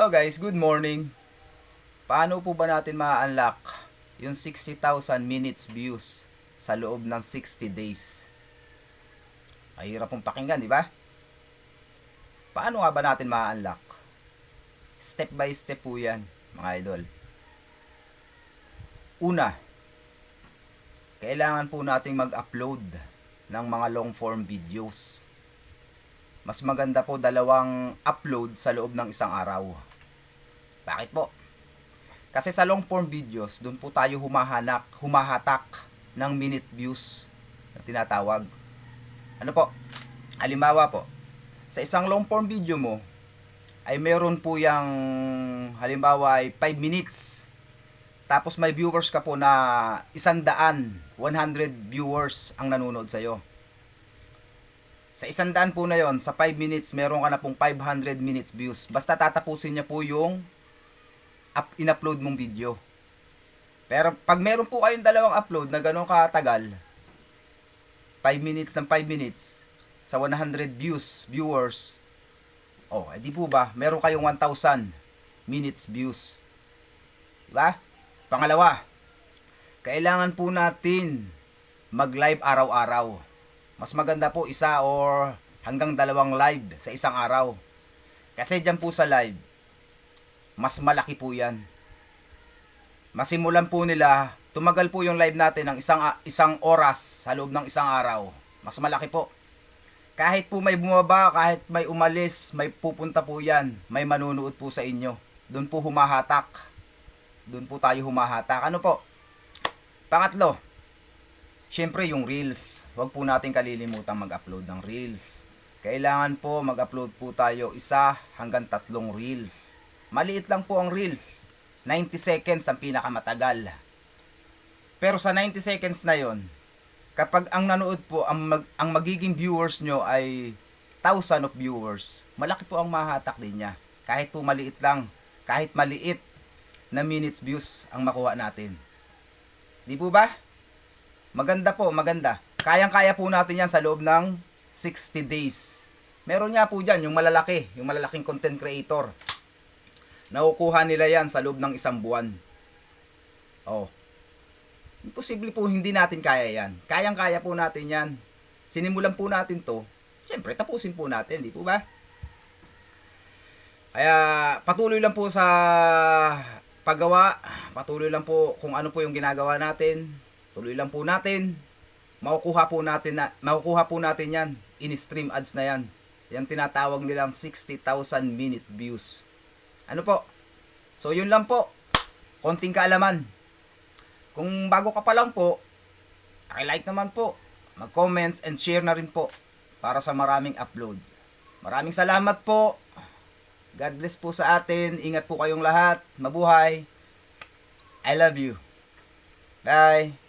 Hello guys, good morning. Paano po ba natin ma-unlock yung 60,000 minutes views sa loob ng 60 days? Mahirap pong pakinggan, di ba? Paano nga ba natin ma-unlock? Step by step po yan, mga idol. Una, kailangan po nating mag-upload ng mga long form videos. Mas maganda po dalawang upload sa loob ng isang araw. Bakit po? Kasi sa long form videos, doon po tayo humahatak ng minute views na tinatawag. Ano po? Halimbawa po, sa isang long form video mo, ay meron po yung, halimbawa ay 5 minutes. Tapos may viewers ka po na 100 viewers ang nanonood sa'yo. Sa 100 po na yon, sa 5 minutes, meron ka na pong 500 minutes views. Basta tatapusin niya po yung in-upload mong video. Pero pag meron po kayong dalawang upload na gano'ng katagal, 5 minutes ng 5 minutes, sa 100 viewers, edi po ba, meron kayong 1,000 minutes views. Diba? Pangalawa, kailangan po natin mag-live araw-araw. Mas maganda po isa or hanggang dalawang live sa isang araw. Kasi dyan po sa live, mas malaki po yan. Masimulan po nila, tumagal po yung live natin ng isang oras sa loob ng isang araw. Mas malaki po. Kahit po may bumaba, kahit may umalis, may pupunta po yan. May manunood po sa inyo. Doon po humahatak. Doon po tayo humahatak. Ano po? Pangatlo, syempre yung reels. Huwag po natin kalilimutan mag-upload ng reels. Kailangan po mag-upload po tayo 1 hanggang 3 reels. Maliit lang po ang reels. 90 seconds ang pinakamatagal. Pero sa 90 seconds na yon, kapag ang nanood po, ang magiging viewers nyo ay 1,000 of viewers, malaki po ang mahatak din niya. Kahit po maliit lang, kahit maliit na minutes views ang makuha natin. Di po ba? Maganda po, maganda. Kayang-kaya po natin yan sa loob ng 60 days. Meron nga po dyan, yung malalaking content creator. Nakukuha nila yan sa loob ng 1 buwan. Imposible po hindi natin kaya yan. Kayang-kaya po natin yan. Sinimulan po natin to. Siyempre, tapusin po natin, di po ba? Kaya, patuloy lang po sa paggawa. Patuloy lang po kung ano po yung ginagawa natin. Tuloy lang po natin. Makukuha po natin yan. In-stream ads na yan. Yung tinatawag nilang 60,000 minute views. Ano po? So, yun lang po. Konting kaalaman. Kung bago ka pa lang po, like naman po. Mag-comment and share na rin po para sa maraming upload. Maraming salamat po. God bless po sa atin. Ingat po kayong lahat. Mabuhay. I love you. Bye.